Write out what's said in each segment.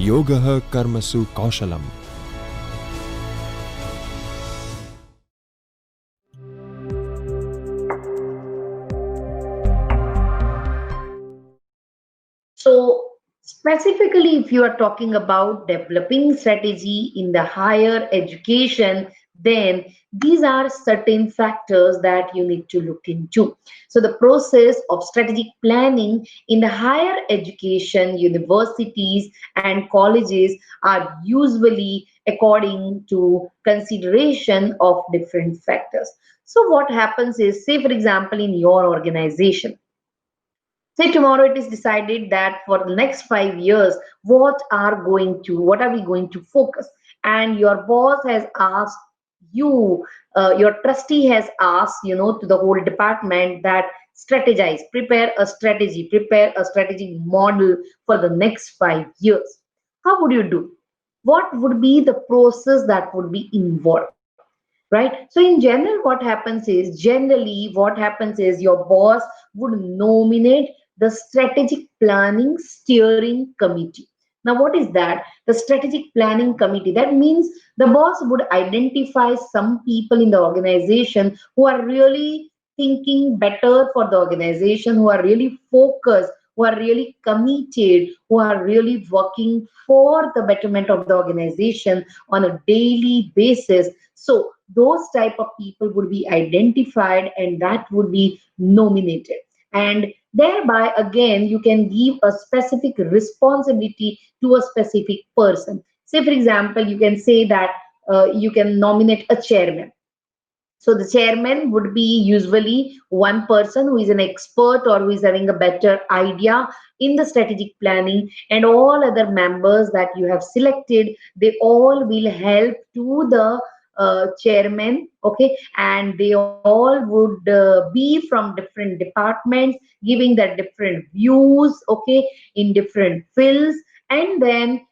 Yogah Karmasu Kaushalam. So, specifically, if you are talking about developing strategy in the higher education, then these are certain factors that you need to look into. So, the process of strategic planning in the higher education, universities, and colleges are usually according to consideration of different factors. So, what happens is, say, for example, in your organization, say tomorrow it is decided that for the next 5 years, what are we going to focus? And your boss has asked you, your trustee has asked, to the whole department that strategize, prepare a strategic model for the next 5 years. How would you do? What would be the process that would be involved? Right? So in general, what happens is your boss would nominate the strategic planning steering committee. Now, what is that? The strategic planning committee. That means the boss would identify some people in the organization who are really thinking better for the organization, who are really focused, who are really committed, who are really working for the betterment of the organization on a daily basis. So those type of people would be identified and that would be nominated, and thereby again you can give a specific responsibility to a specific person. Say for example, you can say that you can nominate a chairman. So the chairman would be usually one person who is an expert or who is having a better idea in the strategic planning, and all other members that you have selected, they all will help to the chairman, okay, and they all would be from different departments, giving their different views, okay, in different fields. And then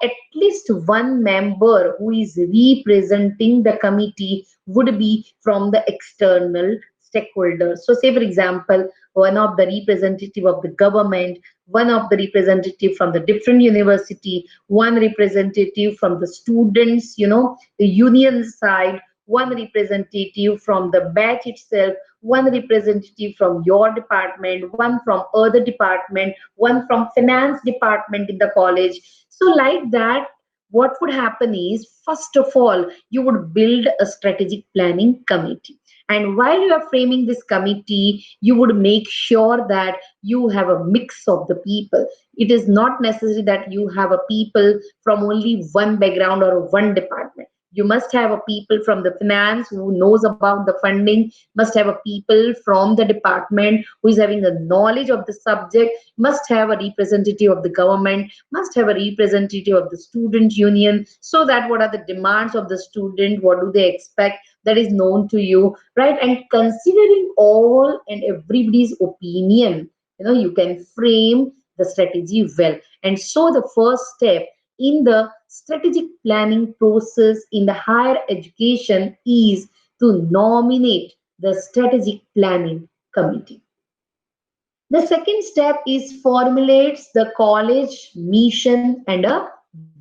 at least one member who is representing the committee would be from the external stakeholders. So say for example, one of the representative of the government, one of the representative from the different university, one representative from the students, the union side, one representative from the batch itself, one representative from your department, one from other department, one from finance department in the college. So like that, what would happen is, first of all, you would build a strategic planning committee. And while you are framing this committee, you would make sure that you have a mix of the people. It is not necessary that you have a people from only one background or one department. You must have a people from the finance who knows about the funding, must have a people from the department who is having a knowledge of the subject, must have a representative of the government, must have a representative of the student union, so that what are the demands of the student, what do they expect, that is known to you, right? And considering all and everybody's opinion, you can frame the strategy well. And so the first step in the strategic planning process in the higher education is to nominate the strategic planning committee. The second step is formulates the college mission and a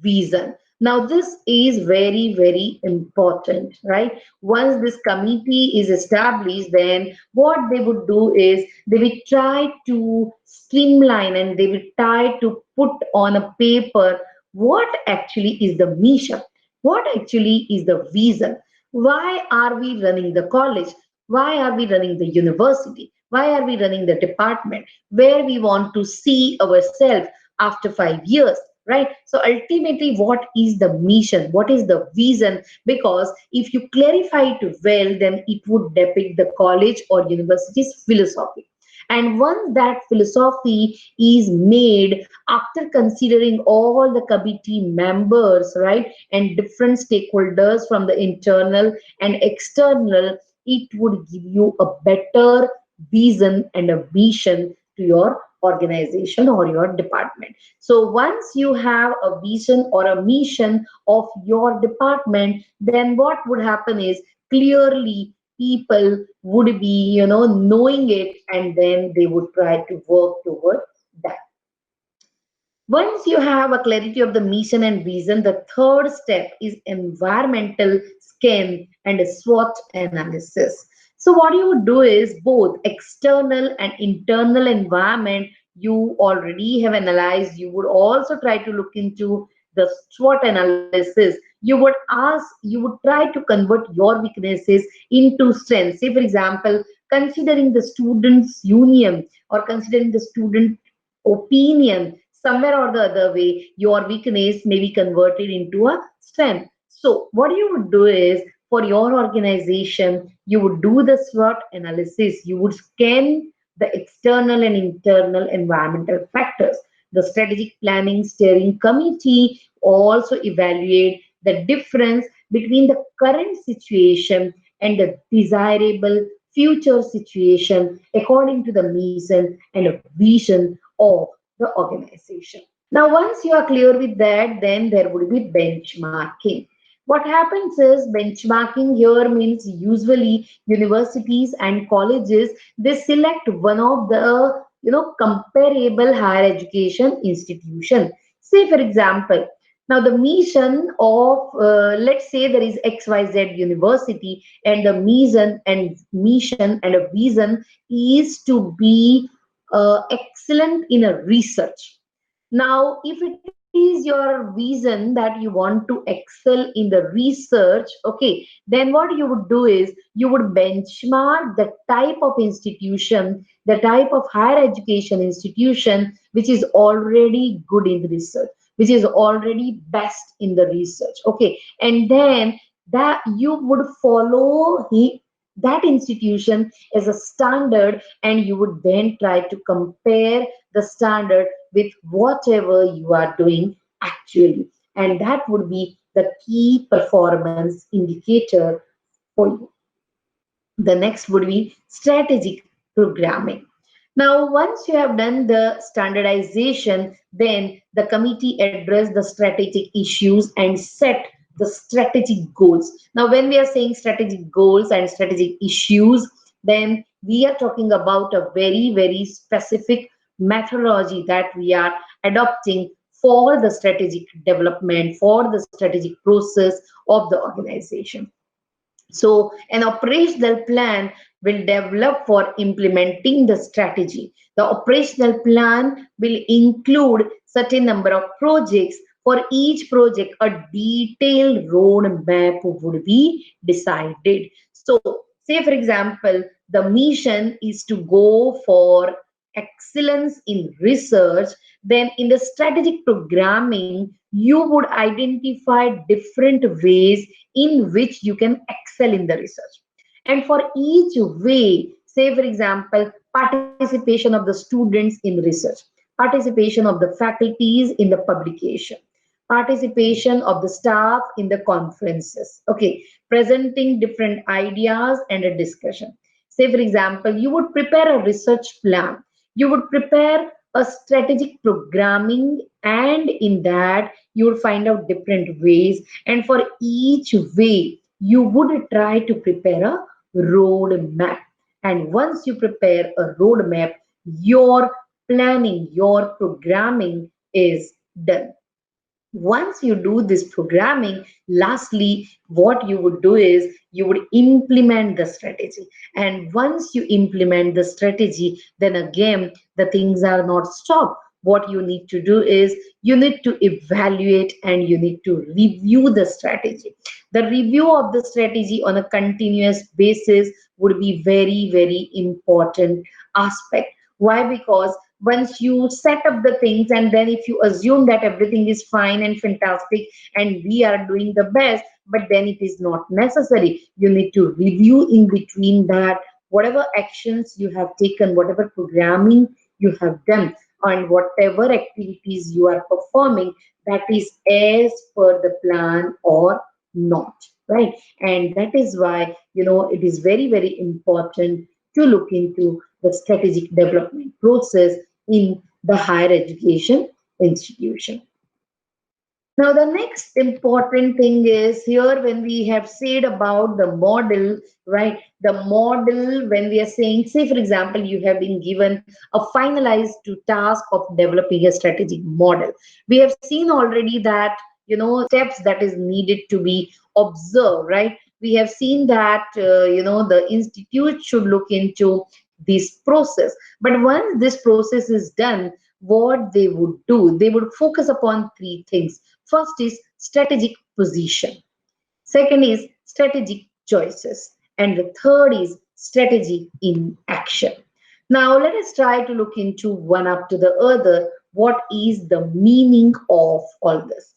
vision. Now this is very, very important, right? Once this committee is established, then what they would do is they will try to streamline and they will try to put on a paper what actually is the mission, what actually is the vision, why are we running the college, why are we running the university, why are we running the department, where we want to see ourselves after 5 years, right? So ultimately, what is the mission? What is the vision? Because if you clarify it well, then it would depict the college or university's philosophy. And once that philosophy is made after considering all the committee members, right, and different stakeholders from the internal and external, it would give you a better vision and a vision to your organization or your department. So once you have a vision or a mission of your department, then what would happen is clearly people would be, knowing it, and then they would try to work towards that. Once you have a clarity of the mission and vision, the third step is environmental scan and a SWOT analysis. So what you would do is both external and internal environment you already have analyzed. You would also try to look into the SWOT analysis. You would ask, you would try to convert your weaknesses into strengths. Say, for example, considering the student's union or considering the student opinion, somewhere or the other way, your weakness may be converted into a strength. So, what you would do is for your organization, you would do the SWOT analysis, you would scan the external and internal environmental factors. The strategic planning steering committee also evaluate the difference between the current situation and the desirable future situation according to the mission and vision of the organization. Now, once you are clear with that, then there would be benchmarking. What happens is benchmarking here means usually universities and colleges they select one of the comparable higher education institution. Say for example, now the mission of let's say there is XYZ university and the mission and a vision is to be excellent in a research. Now, if it is your vision that you want to excel in the research, okay, then what you would do is you would benchmark the type of institution, the type of higher education institution which is already good in research, which is already best in the research. Okay, and then that you would follow that institution as a standard, and you would then try to compare the standard with whatever you are doing actually. And that would be the key performance indicator for you. The next would be strategic programming. Now, once you have done the standardization, then the committee address the strategic issues and set the strategic goals. Now, when we are saying strategic goals and strategic issues, then we are talking about a very, very specific methodology that we are adopting for the strategic development, for the strategic process of the organization. So, an operational plan will develop for implementing the strategy. The operational plan will include certain number of projects. For each project, a detailed roadmap would be decided. So, say for example, the mission is to go for excellence in research. Then, in the strategic programming, you would identify different ways in which you can excel in the research. And for each way, say for example, participation of the students in research, participation of the faculties in the publication, participation of the staff in the conferences, okay, presenting different ideas and a discussion. Say for example, you would prepare a research plan, you would prepare a strategic programming, and in that you would find out different ways, and for each way you would try to prepare a road map. And once you prepare a roadmap, your planning, your programming is done. Once you do this programming, lastly what you would do is you would implement the strategy. And once you implement the strategy, then again the things are not stopped. What you need to do is you need to evaluate and you need to review the strategy. The review of the strategy on a continuous basis would be very, very important aspect. Why? Because once you set up the things and then if you assume that everything is fine and fantastic and we are doing the best, but then it is not necessary. You need to review in between that whatever actions you have taken, whatever programming you have done, and whatever activities you are performing, that is as per the plan or not, right? And that is why it is very, very important to look into the strategic development process in the higher education institution. Now, the next important thing is here when we have said about the model, right? The model, when we are saying, say, for example, you have been given a finalized to task of developing a strategic model. We have seen already that, steps that is needed to be observed, right? We have seen that, the institute should look into this process. But once this process is done, what they would do, they would focus upon three things. First is strategic position. Second is strategic choices. And the third is strategy in action. Now, let us try to look into one after the other. What is the meaning of all this?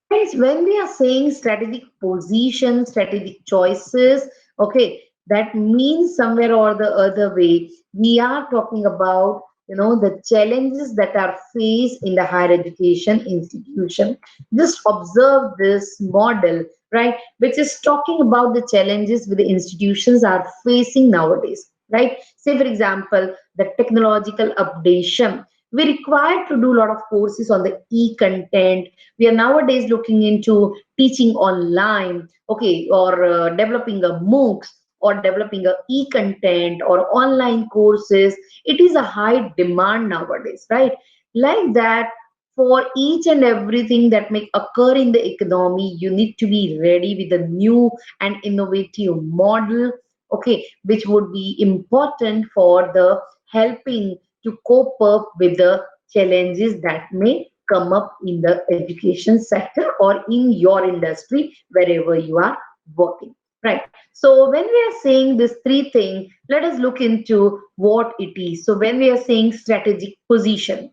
Friends, when we are saying strategic position, strategic choices, okay, that means somewhere or the other way, we are talking about, the challenges that are faced in the higher education institution. Just observe this model, right, which is talking about the challenges which the institutions are facing nowadays, right? Say, for example, the technological updation. We require to do a lot of courses on the e-content. We are nowadays looking into teaching online, okay, or developing a MOOCs or developing a e-content or online courses. It is a high demand nowadays, right? Like that, for each and everything that may occur in the economy, you need to be ready with a new and innovative model, okay, which would be important for the helping to cope up with the challenges that may come up in the education sector or in your industry wherever you are working, right? So when we are saying these three things, let us look into what it is. So when we are saying strategic position,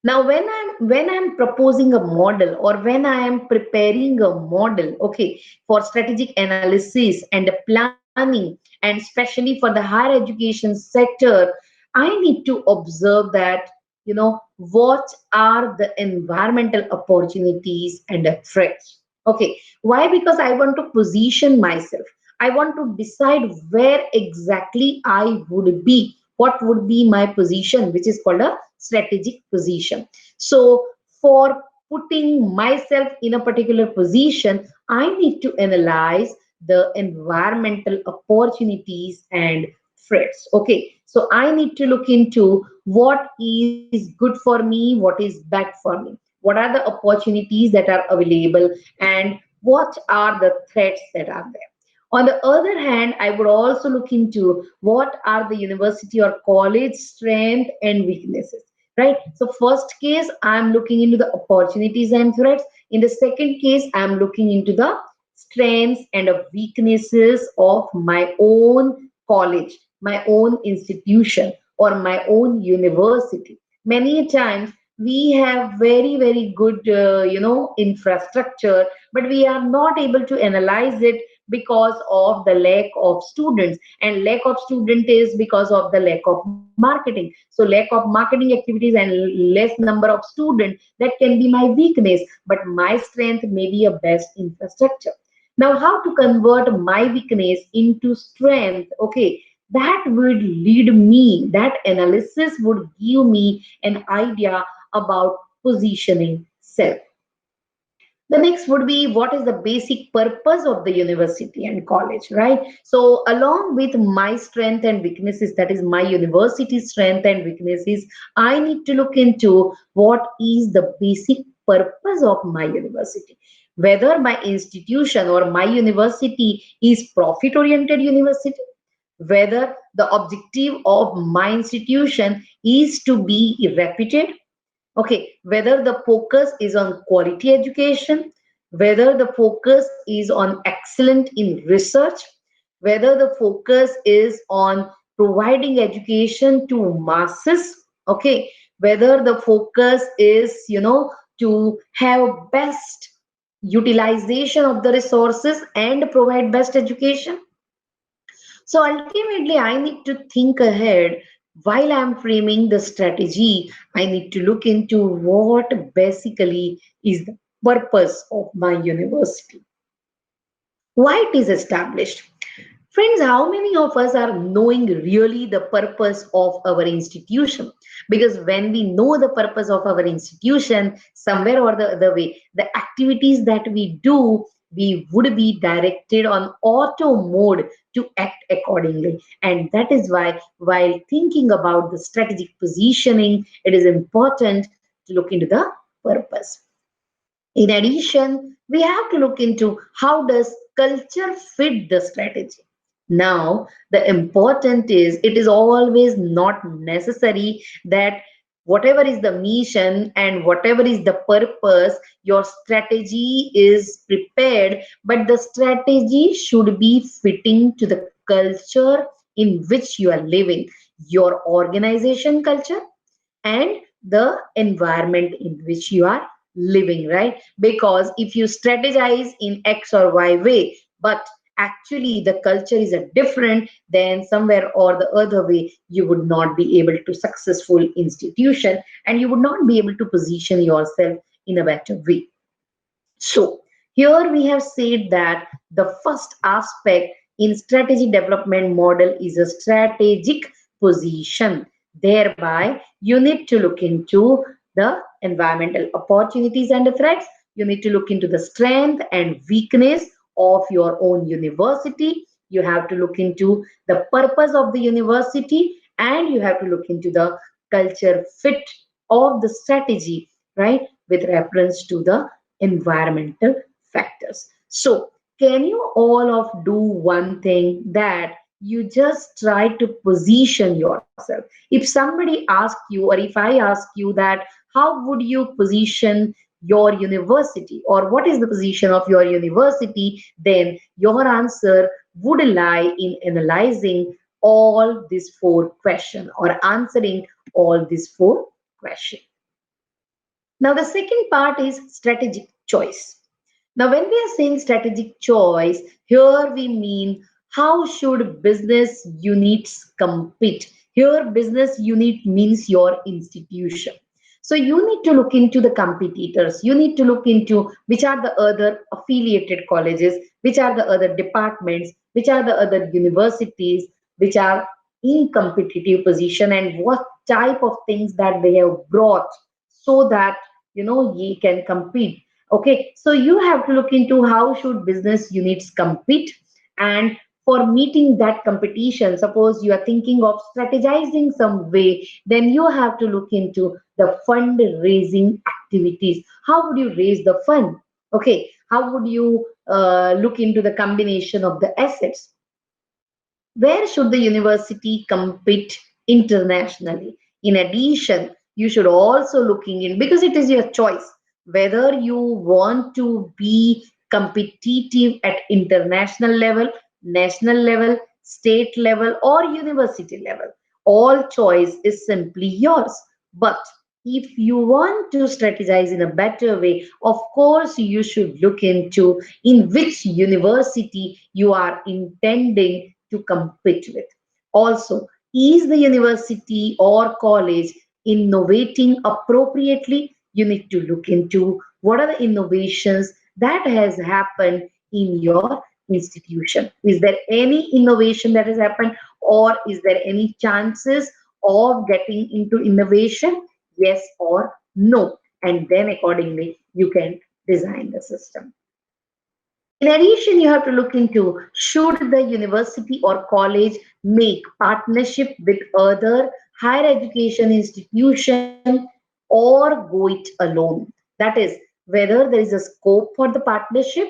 now when I'm proposing a model or when I am preparing a model, okay, for strategic analysis and planning, and especially for the higher education sector, I need to observe that, what are the environmental opportunities and the threats. Okay, why? Because I want to position myself. I want to decide where exactly I would be, what would be my position, which is called a strategic position. So for putting myself in a particular position, I need to analyze the environmental opportunities and threats. Okay, so I need to look into what is good for me, what is bad for me, what are the opportunities that are available, and what are the threats that are there. On the other hand, I would also look into what are the university or college strength and weaknesses, right? So first case, I'm looking into the opportunities and threats. In the second case, I'm looking into the strengths and weaknesses of my own college, my own institution, or my own university. Many times we have very, very good, infrastructure, but we are not able to analyze it because of the lack of students, and lack of student is because of the lack of marketing. So lack of marketing activities and less number of students, that can be my weakness, but my strength may be a best infrastructure. Now, how to convert my weakness into strength? Okay, that would lead me, that analysis would give me an idea about positioning self. The next would be what is the basic purpose of the university and college, right? So along with my strength and weaknesses, that is my university strength and weaknesses, I need to look into what is the basic purpose of my university. Whether my institution or my university is profit oriented university, whether the objective of my institution is to be reputed. Okay, whether the focus is on quality education, whether the focus is on excellent in research, whether the focus is on providing education to masses, okay, whether the focus is, to have best utilization of the resources and provide best education. So ultimately, I need to think ahead while I'm framing the strategy. I need to look into what basically is the purpose of my university, why it is established, Friends, how many of us are knowing really the purpose of our institution? Because when we know the purpose of our institution, somewhere or the other way, the activities that we do, we would be directed on auto mode to act accordingly. And that is why, while thinking about the strategic positioning, it is important to look into the purpose. In addition, we have to look into how does culture fit the strategy. Now, the important is it is always not necessary that whatever is the mission and whatever is the purpose, your strategy is prepared, but the strategy should be fitting to the culture in which you are living, your organization culture, and the environment in which you are living, right? Because if you strategize in X or Y way, but actually the culture is a different, then somewhere or the other way you would not be able to successful institution, and you would not be able to position yourself in a better way. So here we have said that the first aspect in strategy development model is a strategic position. Thereby, you need to look into the environmental opportunities and the threats. You need to look into the strength and weakness of your own university. You have to look into the purpose of the university, and you have to look into the culture fit of the strategy, right, with reference to the environmental factors. So, can you all of do one thing that you just try to position yourself? If somebody asks you, or if I ask you that, how would you position your university, or what is the position of your university, then your answer would lie in analyzing all these four questions or answering all these four questions. Now, the second part is strategic choice. Now, when we are saying strategic choice, here we mean how should business units compete? Here, business unit means your institution. So you need to look into the competitors. You need to look into which are the other affiliated colleges, which are the other departments, which are the other universities, which are in competitive position, and what type of things that they have brought so that ye can compete. Okay, so you have to look into how should business units compete, and for meeting that competition, suppose you are thinking of strategizing some way, then you have to look into the fundraising activities. How would you raise the fund? Okay, how would you look into the combination of the assets? Where should the university compete internationally? In addition, you should also looking in, because it is your choice whether you want to be competitive at international level, national level, state level, or university level. All choice is simply yours. But if you want to strategize in a better way, of course you should look into in which university you are intending to compete with. Also, is the university or college innovating appropriately? You need to look into what are the innovations that has happened in your institution. Is there any innovation that has happened, or is there any chances of getting into innovation? Yes or no. And then accordingly, you can design the system. In addition, you have to look into should the university or college make partnership with other higher education institution or go it alone. That is, whether there is a scope for the partnership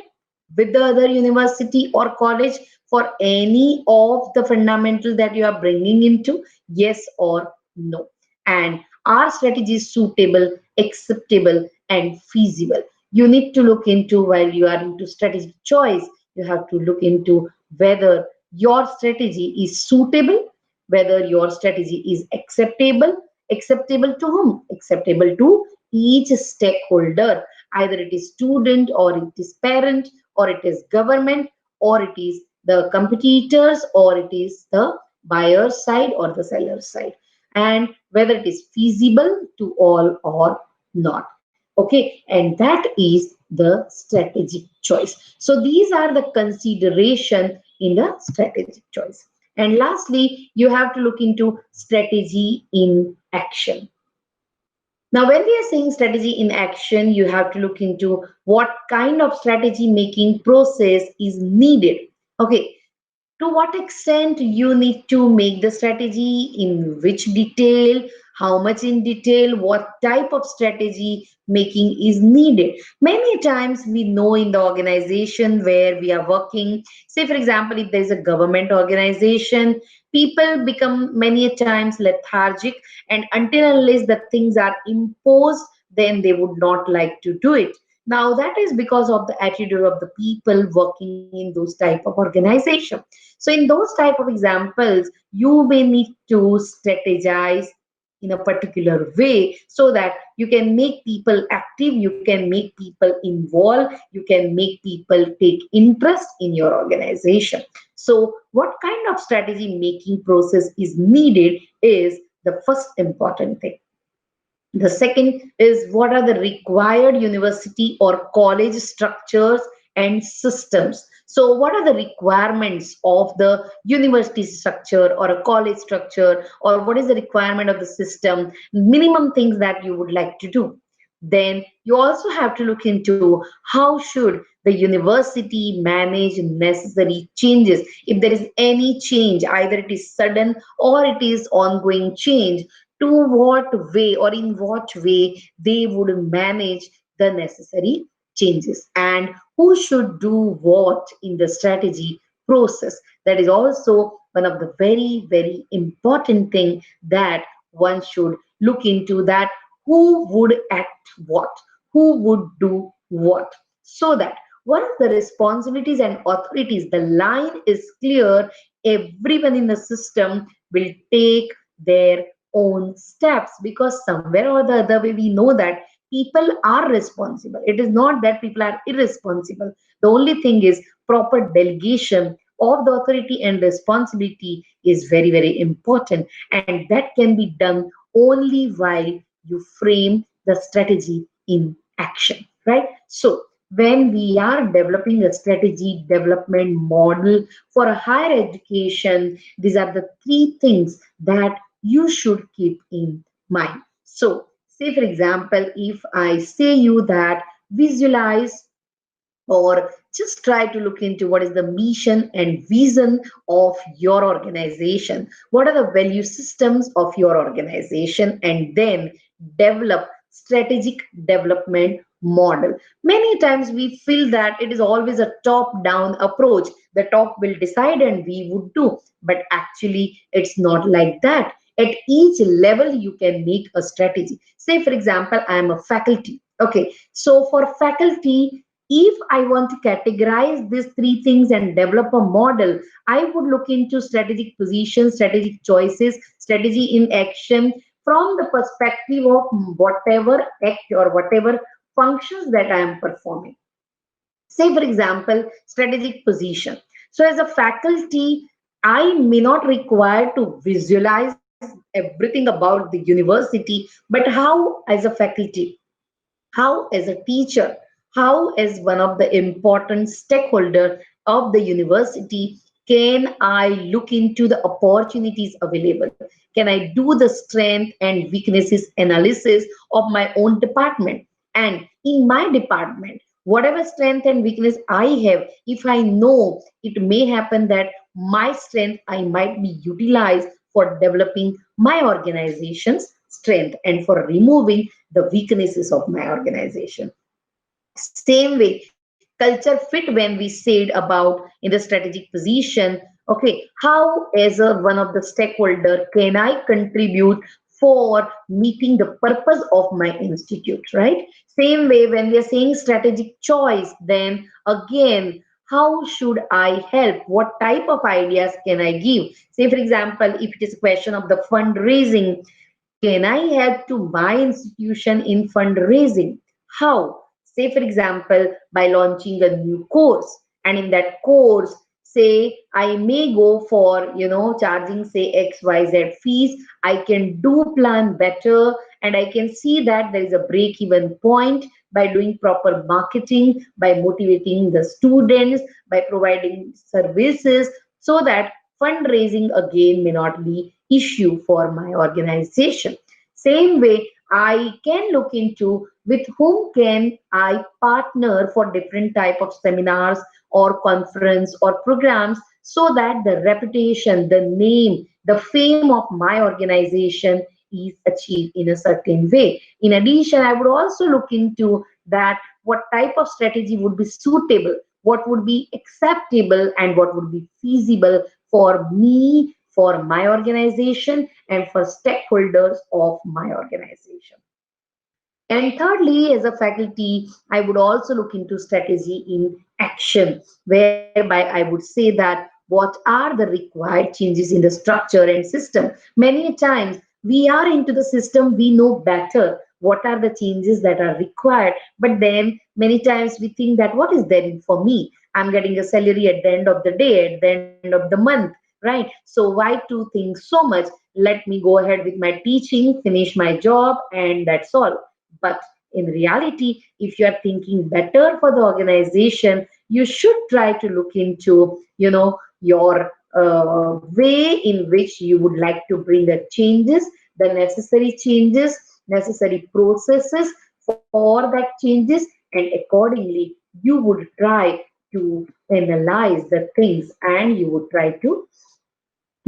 with the other university or college for any of the fundamental that you are bringing into, yes or no. And are strategies suitable, acceptable, and feasible? You need to look into, while you are into strategic choice, you have to look into whether your strategy is suitable, whether your strategy is acceptable to whom? Acceptable to each stakeholder, either it is student, or it is parent, or it is government, or it is the competitors, or it is the buyer side or the seller side, and whether it is feasible to all or not. Okay, and that is the strategic choice. So these are the consideration in the strategic choice. And lastly, you have to look into strategy in action. Now, when we are saying strategy in action, you have to look into what kind of strategy making process is needed. Okay, to what extent you need to make the strategy, in which detail, how much in detail, what type of strategy making is needed. Many times we know in the organization where we are working, say for example, if there is a government organization, people become many times lethargic, and until unless the things are imposed, then they would not like to do it. Now that is because of the attitude of the people working in those type of organization. So in those type of examples, you may need to strategize in a particular way so that you can make people active, you can make people involved, you can make people take interest in your organization. So what kind of strategy making process is needed is the first important thing. The second is what are the required university or college structures and systems. So, what are the requirements of the university structure or a college structure, or what is the requirement of the system? Minimum things that you would like to do. Then you also have to look into how should the university manage necessary changes. If there is any change, either it is sudden or it is ongoing change, to what way or in what way they would manage the necessary changes, and who should do what in the strategy process. That is also one of the very very important thing that one should look into, that who would act what, who would do what, so that once the responsibilities and authorities, the line is clear, everyone in the system will take their own steps, because somewhere or the other way we know that people are responsible. It is not that people are irresponsible. The only thing is proper delegation of the authority and responsibility is very very important, and that can be done only while you frame the strategy in action, right? So when we are developing a strategy development model for a higher education, these are the three things that you should keep in mind. So, say for example, if I say you that visualize or just try to look into what is the mission and vision of your organization, what are the value systems of your organization, and then develop strategic development model. Many times we feel that it is always a top down approach, the top will decide and we would do, but actually it's not like that. At each level you can make a strategy. Say for example, I am a faculty. Okay, so for faculty, if I want to categorize these three things and develop a model, I would look into strategic positions, strategic choices, strategy in action from the perspective of whatever act or whatever functions that I am performing. Say, for example, strategic position. So, as a faculty, I may not require to visualize everything about the university, but how, as a faculty, how as a teacher, how as one of the important stakeholder of the university, can I look into the opportunities available? Can I do the strength and weaknesses analysis of my own department? And in my department, whatever strength and weakness I have, if I know, it may happen that my strength I might be utilized for developing my organization's strength and for removing the weaknesses of my organization. Same way, culture fit when we said about in the strategic position, okay, how as a one of the stakeholder can I contribute for meeting the purpose of my institute, right? Same way when we are saying strategic choice, then again, how should I help? What type of ideas can I give? Say, for example, if it is a question of the fundraising, can I help to my institution in fundraising? How? Say, for example, by launching a new course, and in that course, say I may go for, charging say XYZ fees. I can do plan better, and I can see that there is a break even point by doing proper marketing, by motivating the students, by providing services, so that fundraising again may not be issue for my organization. Same way, I can look into with whom can I partner for different type of seminars or conference or programs, so that the reputation, the name, the fame of my organization is achieved in a certain way. In addition, I would also look into that what type of strategy would be suitable, what would be acceptable, and what would be feasible for me, for my organization, and for stakeholders of my organization. And thirdly, as a faculty, I would also look into strategy in action, whereby I would say that what are the required changes in the structure and system. Many times we are into the system, we know better what are the changes that are required, but then many times we think that what is there in for me? I'm getting a salary at the end of the day, at the end of the month, right? So why to think so much? Let me go ahead with my teaching, finish my job, and that's all. But in reality, if you are thinking better for the organization, you should try to look into, your way in which you would like to bring the changes, the necessary changes, necessary processes for that changes, and accordingly, you would try to analyze the things, and you would try to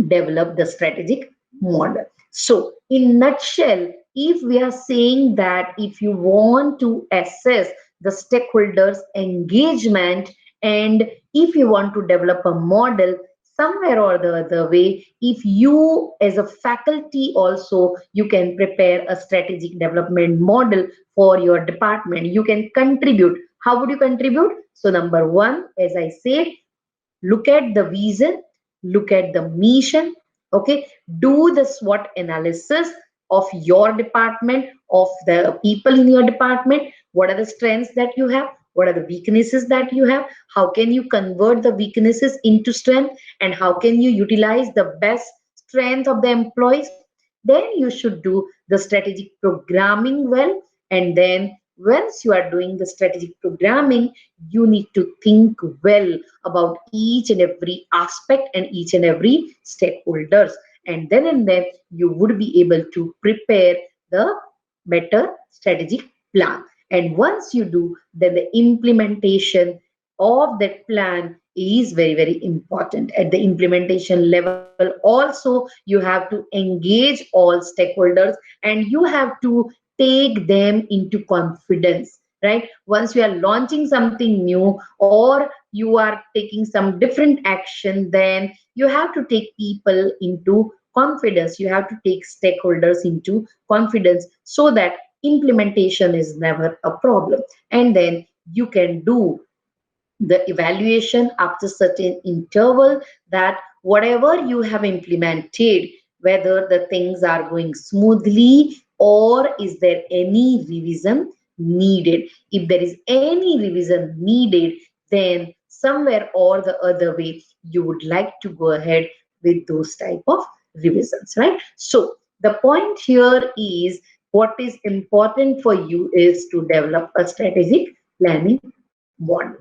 develop the strategic model. So in nutshell, if we are saying that if you want to assess the stakeholders engagement, and if you want to develop a model, somewhere or the other way, if you as a faculty also, you can prepare a strategic development model for your department, you can contribute. How would you contribute? So number one, as I said, look at the vision, look at the mission, okay, do the SWOT analysis of your department, of the people in your department. What are the strengths that you have, what are the weaknesses that you have, how can you convert the weaknesses into strength, and how can you utilize the best strength of the employees. Then you should do the strategic programming well, and then once you are doing the strategic programming, you need to think well about each and every aspect and each and every stakeholders, and then you would be able to prepare the better strategic plan. And once you do, then the implementation of that plan is very, very important. At the implementation level also, you have to engage all stakeholders, and you have to take them into confidence, right? Once you are launching something new, or you are taking some different action, then you have to take people into confidence, you have to take stakeholders into confidence, so that implementation is never a problem. And then you can do the evaluation after certain interval, that whatever you have implemented, whether the things are going smoothly, or is there any revision needed. If there is any revision needed, then somewhere or the other way, you would like to go ahead with those type of revisions, right? So the point here is, what is important for you is to develop a strategic planning model.